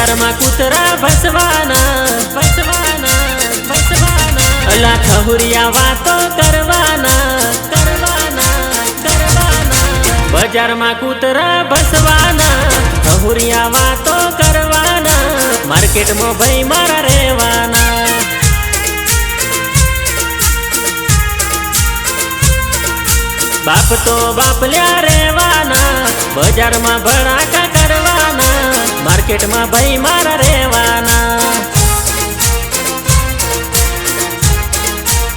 बजार में कुतरा भसवाना भसवाना भसवाना अला खहुरिया वातो करवाना करवाना करवाना बजार में कुतरा भसवाना खहुरिया वातो करवाना मार्केट में भाई मारा रेवाना बाप तो बाप ल्या रेवाना बजार में भड़ाका करवाना मार्केट में भाई मारा रेवाना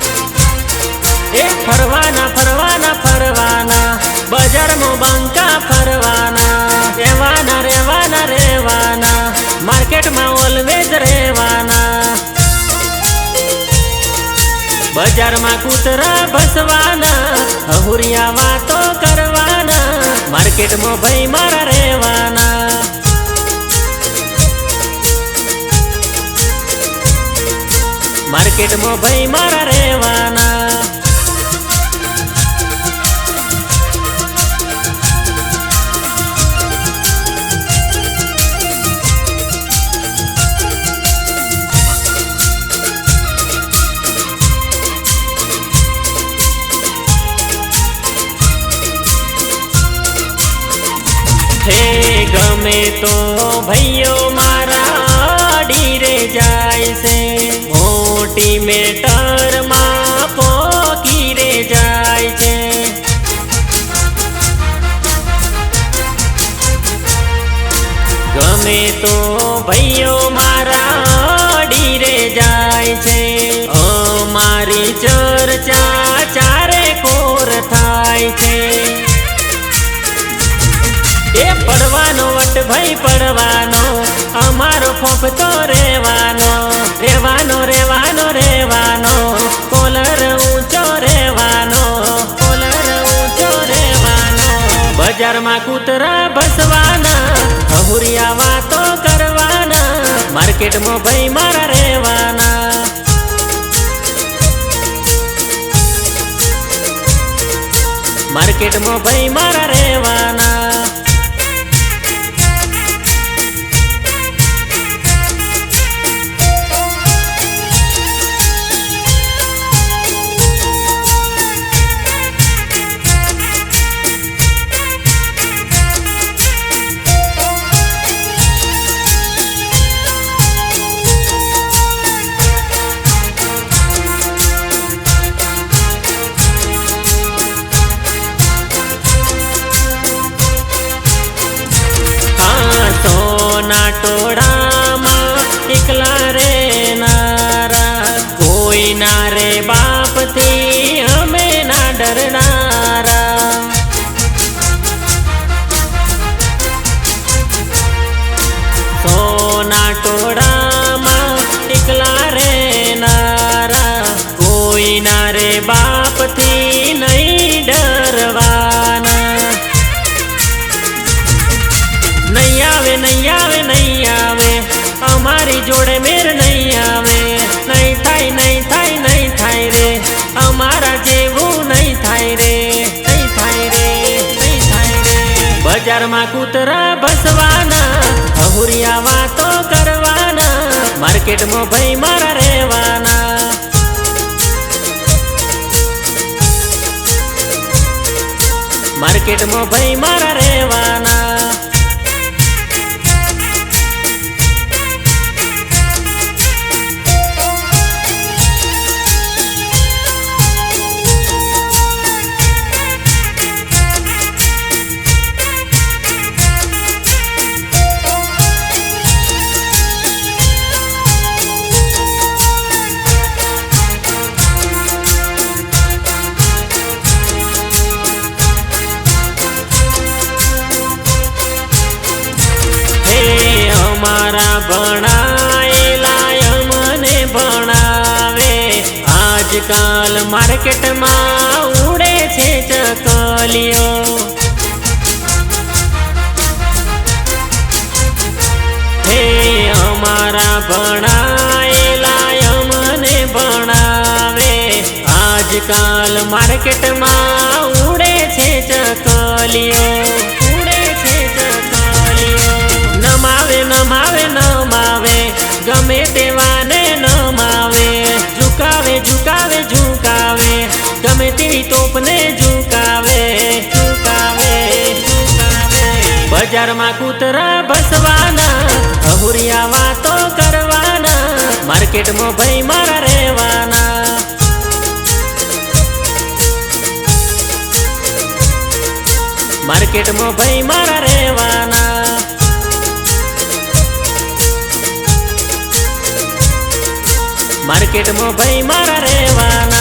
ए फरवाना फरवाना फरवाना बजार में बंका फरवाना रेवाना रेवाना रेवाना मार्केट में ऑलवेज रेवाना बजार में कुतरा भसवाना खहुरिया वातो करवाना मार्केट में भाई मारा रेवाना मार्केट में भाई मारा रेवाना हे गमे तो भैयो मारा डीरे जाय से मोटी मेटर मा पोकी रे जाय छे गमे तो भैयो मारा डीरे जाय छे मारी चर्चा चारे कोर थाय छे ए पड़वानो वट भाई पड़वानो अमारो खोप तो रेवानो रेवानो रेवानो रेवानो कोलर ऊंचो रेवानो कोलर ऊंचो रेवानो बजार में कुतरा भसवाना खहुरिया वातो करवाना मार्केट में भाई मारा रेवाना मार्केट में भाई मारा रेवाना टोड़ा में एकला रे नारा कोई ना रे बाप थी हमें ना डरनारा सोना टोड़ा में एकला रे नारा कोई ना रे बाप थी नहीं डरवाना नहीं आवे नहीं आवे नहीं आवे हमारी जोड़े मेर नहीं आवे नहीं थाय नहीं थाय नहीं थाय रे हमारा जेवू नहीं थाय रे नहीं थाय रे नहीं थाय रे बजार में कुतरा भसवाना खहुरिया वातो करवाना मार्केट में भाई मारा रेवाना मार्केट में भाई मारा रेवाना भणाएला यमने भणावे आजकल मार्केट में उड़े छे चकलियो हे हमारा भणाएला यमने भणावे आजकल मार्केट में उड़े छे चकलियो उड़े छे चकलियो नमावे नमावे नम બજારમાં કૂતરા ભસવાના, અહુરિયા વાતો કરવાના, માર્કેટમાં ભાઈ મારા રહેવાના. માર્કેટમાં ભાઈ મારા રહેવાના. માર્કેટમાં ભાઈ મારા રહેવાના.